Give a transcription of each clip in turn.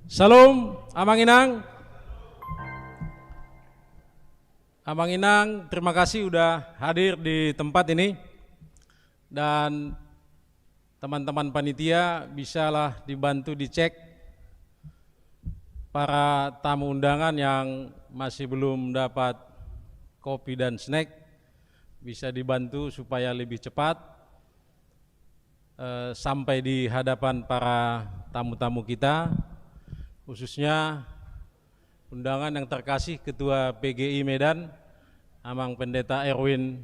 Salam, Amang Inang. Amang Inang, terima kasih udah hadir di tempat ini. Dan teman-teman panitia bisalah dibantu dicek para tamu undangan yang masih belum dapat kopi dan snack, bisa dibantu supaya lebih cepat sampai di hadapan para tamu-tamu kita, khususnya undangan yang terkasih Ketua PGI Medan, Amang Pendeta Erwin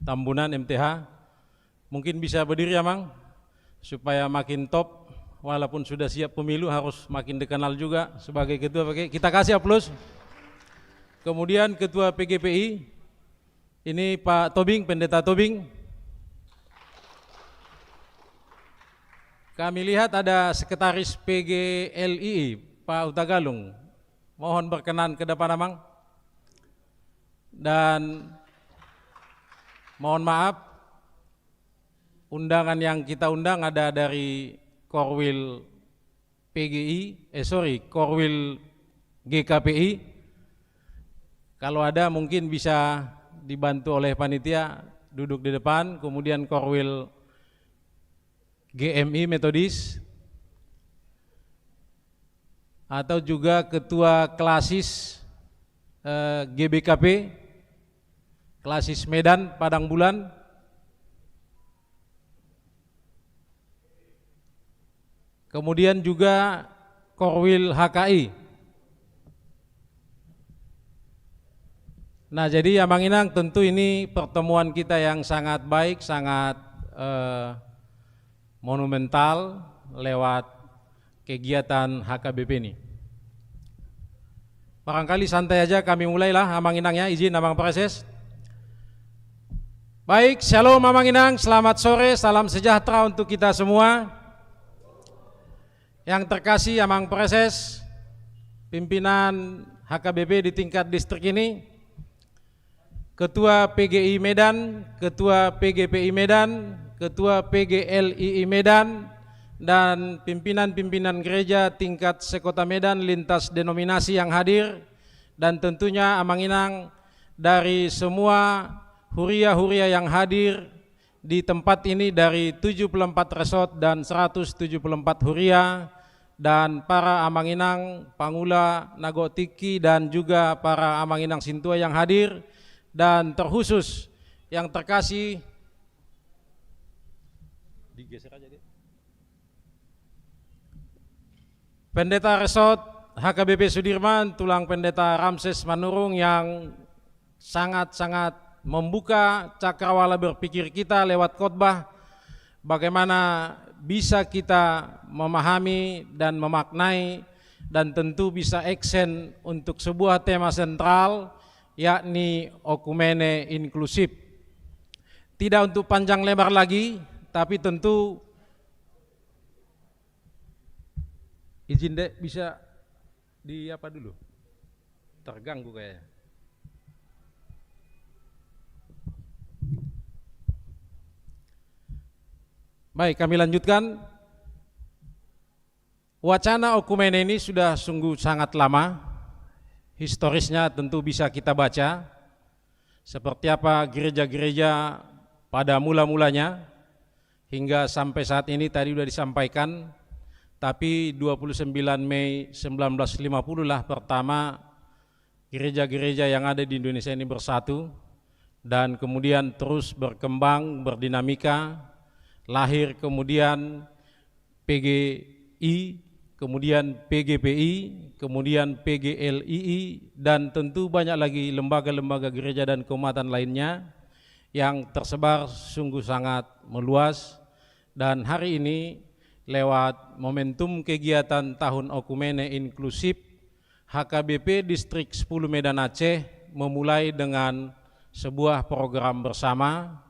Tambunan MTH. Mungkin bisa berdiri Amang, supaya makin top, walaupun sudah siap pemilu harus makin dikenal juga sebagai Ketua PGI. Kita kasih aplaus. Kemudian Ketua PGPI, ini Pak Tobing, Pendeta Tobing. Kami lihat ada Sekretaris PGLII, Pak Utagalung. Mohon berkenan ke depan Amang. Dan mohon maaf, undangan yang kita undang ada dari Korwil Korwil GKPI. Kalau ada mungkin bisa dibantu oleh panitia duduk di depan, kemudian Korwil GMI Metodis, atau juga Ketua Klasis GBKP, Klasis Medan Padang Bulan, kemudian juga Korwil HKI. Nah, jadi Amang Inang, tentu ini pertemuan kita yang sangat baik, sangat monumental lewat kegiatan HKBP ini. Barangkali santai aja kami mulailah Amang Inang ya, izin Amang Preses. Baik, shalom Amang Inang, selamat sore, salam sejahtera untuk kita semua. Yang terkasih Amang Preses, pimpinan HKBP di tingkat distrik ini, Ketua PGI Medan, Ketua PGPI Medan, Ketua PGLII Medan, dan pimpinan-pimpinan gereja tingkat sekota Medan lintas denominasi yang hadir, dan tentunya Amang Inang dari semua huria-huria yang hadir di tempat ini dari 74 resort dan 174 huria, dan para Amang Inang, Pangula, Nagotiki, dan juga para Amang Inang Sintua yang hadir, dan terkhusus yang terkasih, digeser aja dia, Pendeta Resort HKBP Sudirman, Tulang Pendeta Ramses Manurung, yang sangat-sangat membuka cakrawala berpikir kita lewat khotbah, bagaimana bisa kita memahami dan memaknai dan tentu bisa aksen untuk sebuah tema sentral, yakni okumene inklusif. Tidak untuk panjang lebar lagi, tapi tentu izin dek bisa di apa dulu, terganggu kayaknya. Baik, kami lanjutkan. Wacana okumene ini sudah sungguh sangat lama. Historisnya tentu bisa kita baca, seperti apa gereja-gereja pada mula-mulanya hingga sampai saat ini tadi sudah disampaikan. Tapi 29 Mei 1950 lah pertama gereja-gereja yang ada di Indonesia ini bersatu, dan kemudian terus berkembang, berdinamika, lahir kemudian PGI, kemudian PGPI, kemudian PGLII, dan tentu banyak lagi lembaga-lembaga gereja dan keumatan lainnya yang tersebar sungguh sangat meluas. Dan hari ini lewat momentum kegiatan Tahun Okumene Inklusif, HKBP Distrik 10 Medan Aceh memulai dengan sebuah program bersama.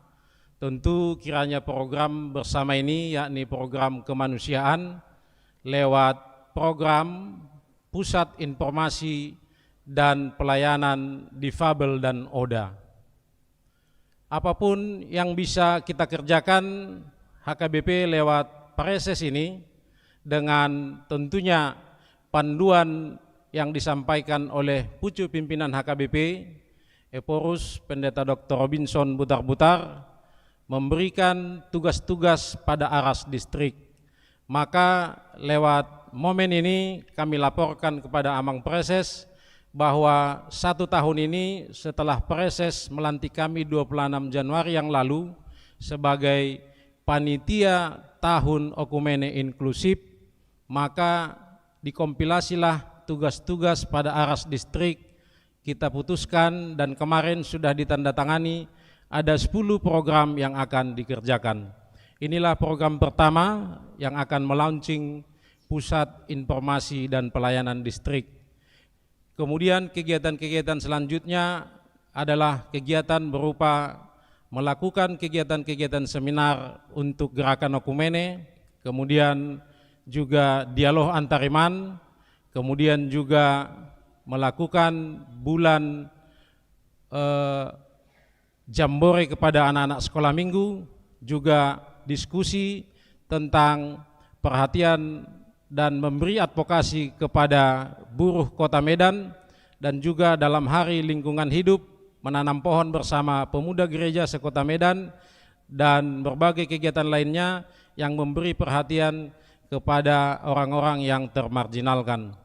Tentu kiranya program bersama ini yakni program kemanusiaan lewat program Pusat Informasi dan Pelayanan Difabel dan ODA. Apapun yang bisa kita kerjakan HKBP lewat Preses ini, dengan tentunya panduan yang disampaikan oleh pucuk pimpinan HKBP, Eporus Pendeta Dr. Robinson Butar-Butar, memberikan tugas-tugas pada Aras Distrik. Maka lewat momen ini kami laporkan kepada Amang Preses bahwa 1 tahun ini setelah Preses melantik kami 26 Januari yang lalu sebagai panitia tahun Okumene Inklusif, maka dikompilasilah tugas-tugas pada Aras Distrik, kita putuskan dan kemarin sudah ditandatangani ada 10 program yang akan dikerjakan. Inilah program pertama yang akan melaunching Pusat Informasi dan Pelayanan Distrik. Kemudian kegiatan-kegiatan selanjutnya adalah kegiatan berupa melakukan kegiatan-kegiatan seminar untuk gerakan Okumene, kemudian juga dialog antariman, kemudian juga melakukan bulan jambore kepada anak-anak sekolah minggu, juga diskusi tentang perhatian dan memberi advokasi kepada buruh Kota Medan, dan juga dalam Hari Lingkungan Hidup menanam pohon bersama pemuda gereja sekota Medan, dan berbagai kegiatan lainnya yang memberi perhatian kepada orang-orang yang termarginalkan.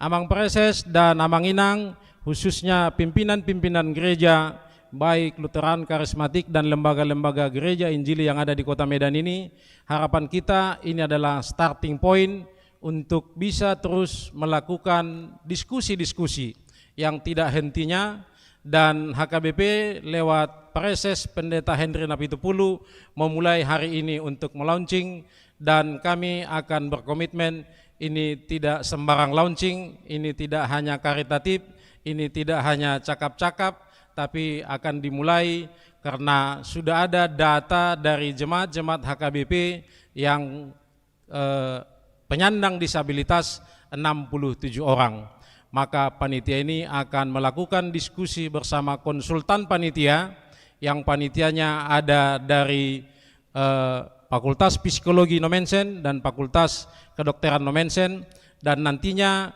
Amang Preses dan Amang Inang, khususnya pimpinan-pimpinan gereja baik Lutheran, Karismatik dan lembaga-lembaga gereja Injili yang ada di Kota Medan ini, harapan kita ini adalah starting point untuk bisa terus melakukan diskusi-diskusi yang tidak hentinya, dan HKBP lewat Preses Pendeta Henry Napitupulu memulai hari ini untuk melaunching, dan kami akan berkomitmen ini tidak sembarang launching, ini tidak hanya karitatif, ini tidak hanya cakap-cakap, tapi akan dimulai karena sudah ada data dari jemaat-jemaat HKBP yang penyandang disabilitas 67 orang. Maka panitia ini akan melakukan diskusi bersama konsultan panitia, yang panitianya ada dari Fakultas Psikologi Nomensen dan Fakultas Kedokteran Nomensen, dan nantinya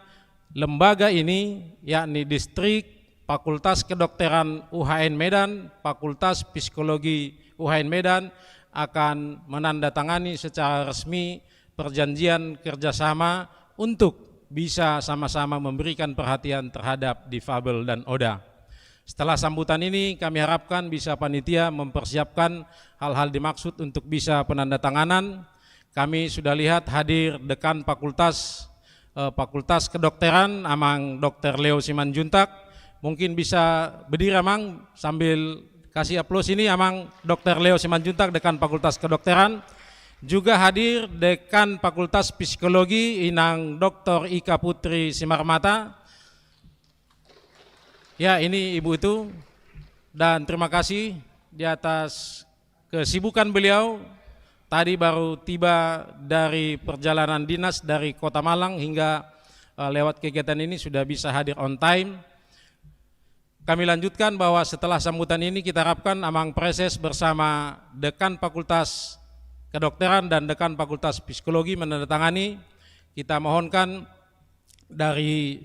lembaga ini yakni Distrik, Fakultas Kedokteran UHN Medan, Fakultas Psikologi UHN Medan akan menandatangani secara resmi perjanjian kerjasama untuk bisa sama-sama memberikan perhatian terhadap difabel dan ODA. Setelah sambutan ini kami harapkan bisa panitia mempersiapkan hal-hal dimaksud untuk bisa penandatanganan. Kami sudah lihat hadir dekan Fakultas Kedokteran, Amang Dr. Leo Simanjuntak. Mungkin bisa berdiri Amang sambil kasih aplaus ini, Amang Dr. Leo Simanjuntak, dekan Fakultas Kedokteran. Juga hadir dekan Fakultas Psikologi Inang Dr. Ika Putri Simarmata. Ya, ini ibu itu, dan terima kasih di atas kesibukan beliau. Tadi baru tiba dari perjalanan dinas dari Kota Malang hingga lewat kegiatan ini sudah bisa hadir on time. Kami lanjutkan bahwa setelah sambutan ini kita harapkan Amang Preses bersama dekan Fakultas Kedokteran dan dekan Fakultas Psikologi menandatangani. Kita mohonkan dari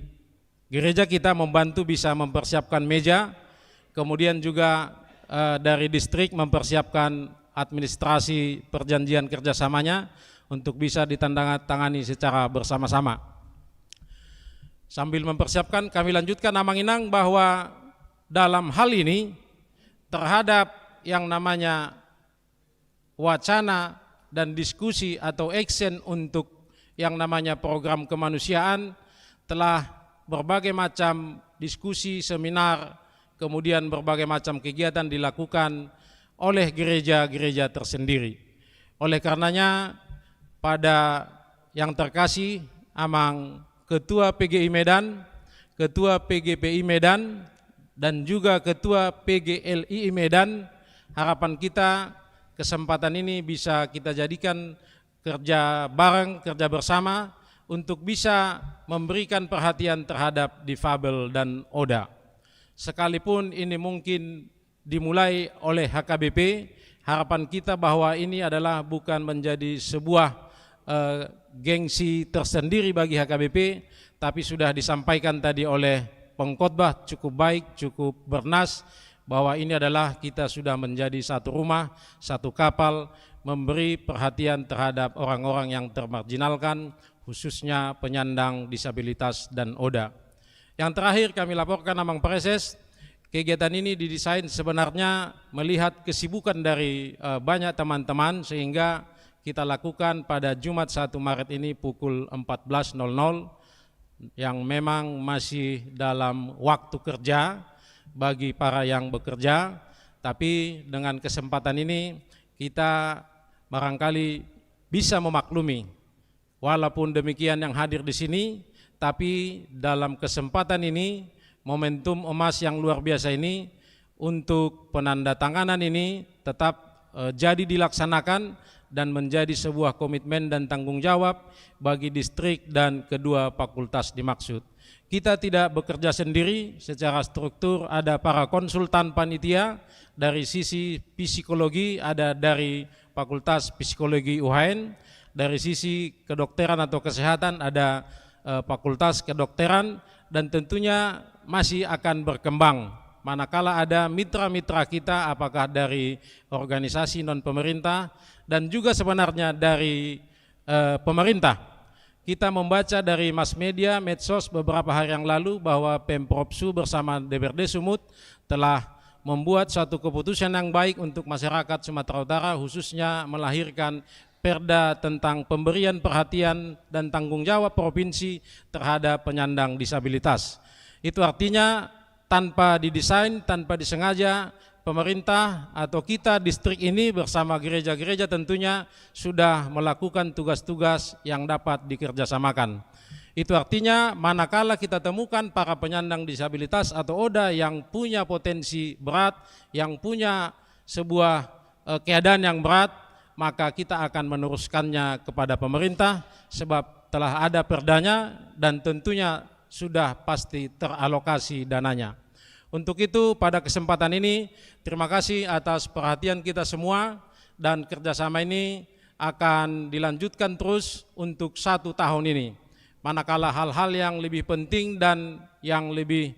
gereja kita membantu bisa mempersiapkan meja, kemudian juga dari distrik mempersiapkan administrasi perjanjian kerjasamanya untuk bisa ditandatangani secara bersama-sama. Sambil mempersiapkan, kami lanjutkan Amang Inang bahwa dalam hal ini terhadap yang namanya wacana dan diskusi atau action untuk yang namanya program kemanusiaan, telah berbagai macam diskusi, seminar, kemudian berbagai macam kegiatan dilakukan oleh gereja-gereja tersendiri. Oleh karenanya pada yang terkasih Amang Ketua PGI Medan, Ketua PGPI Medan, dan juga Ketua PGLI Medan, harapan kita kesempatan ini bisa kita jadikan kerja bareng, kerja bersama untuk bisa memberikan perhatian terhadap difabel dan ODA. Sekalipun ini mungkin dimulai oleh HKBP, harapan kita bahwa ini adalah bukan menjadi sebuah gengsi tersendiri bagi HKBP, tapi sudah disampaikan tadi oleh pengkhotbah cukup baik, cukup bernas, bahwa ini adalah kita sudah menjadi satu rumah, satu kapal, memberi perhatian terhadap orang-orang yang termarginalkan, khususnya penyandang disabilitas dan ODA. Yang terakhir kami laporkan Amang Preses, kegiatan ini didesain sebenarnya melihat kesibukan dari banyak teman-teman, sehingga kita lakukan pada Jumat 1 Maret ini pukul 14.00, yang memang masih dalam waktu kerja bagi para yang bekerja, tapi dengan kesempatan ini kita barangkali bisa memaklumi, walaupun demikian yang hadir di sini, tapi dalam kesempatan ini, momentum emas yang luar biasa ini, untuk penandatanganan ini tetap jadi dilaksanakan dan menjadi sebuah komitmen dan tanggung jawab bagi distrik dan kedua fakultas dimaksud. Kita tidak bekerja sendiri, secara struktur ada para konsultan panitia, dari sisi psikologi ada dari Fakultas Psikologi UHN, dari sisi kedokteran atau kesehatan ada Fakultas Kedokteran, dan tentunya masih akan berkembang manakala ada mitra-mitra kita, apakah dari organisasi non-pemerintah dan juga sebenarnya dari pemerintah. Kita membaca dari mass media, medsos beberapa hari yang lalu bahwa Pemprovsu bersama DPRD Sumut telah membuat suatu keputusan yang baik untuk masyarakat Sumatera Utara, khususnya melahirkan Perda tentang pemberian perhatian dan tanggung jawab provinsi terhadap penyandang disabilitas. Itu artinya tanpa didesain, tanpa disengaja, pemerintah atau kita distrik ini bersama gereja-gereja tentunya sudah melakukan tugas-tugas yang dapat dikerjasamakan. Itu artinya manakala kita temukan para penyandang disabilitas atau ODA yang punya potensi berat, yang punya sebuah keadaan yang berat, maka kita akan meneruskannya kepada pemerintah, sebab telah ada perdanya dan tentunya sudah pasti teralokasi dananya. Untuk itu pada kesempatan ini terima kasih atas perhatian kita semua, dan kerjasama ini akan dilanjutkan terus untuk 1 tahun ini. Manakala hal-hal yang lebih penting dan yang lebih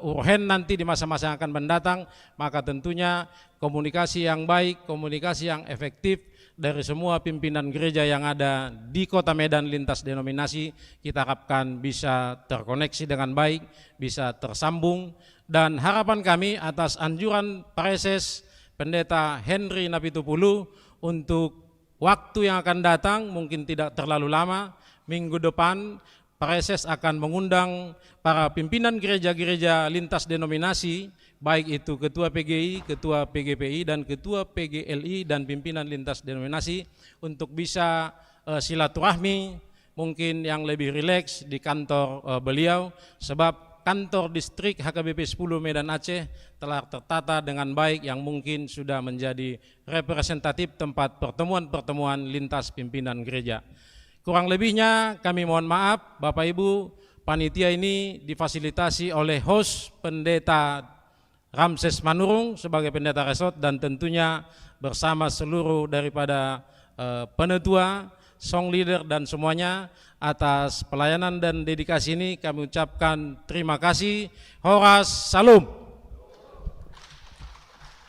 urgen nanti di masa-masa yang akan mendatang, maka tentunya komunikasi yang baik, komunikasi yang efektif dari semua pimpinan gereja yang ada di Kota Medan lintas denominasi, kita harapkan bisa terkoneksi dengan baik, bisa tersambung. Dan harapan kami atas anjuran Pareses Pendeta Henry Napitupulu, untuk waktu yang akan datang mungkin tidak terlalu lama, minggu depan Pareses akan mengundang para pimpinan gereja-gereja lintas denominasi, baik itu ketua PGI, ketua PGPI, dan ketua PGLI dan pimpinan lintas denominasi, untuk bisa silaturahmi mungkin yang lebih rileks di kantor beliau, sebab kantor distrik HKBP 10 Medan Aceh telah tertata dengan baik, yang mungkin sudah menjadi representatif tempat pertemuan-pertemuan lintas pimpinan gereja. Kurang lebihnya kami mohon maaf, Bapak Ibu, panitia ini difasilitasi oleh host Pendeta Ramses Manurung sebagai pendeta resort, dan tentunya bersama seluruh daripada penetua, song leader dan semuanya. Atas pelayanan dan dedikasi ini kami ucapkan terima kasih. Horas Salum.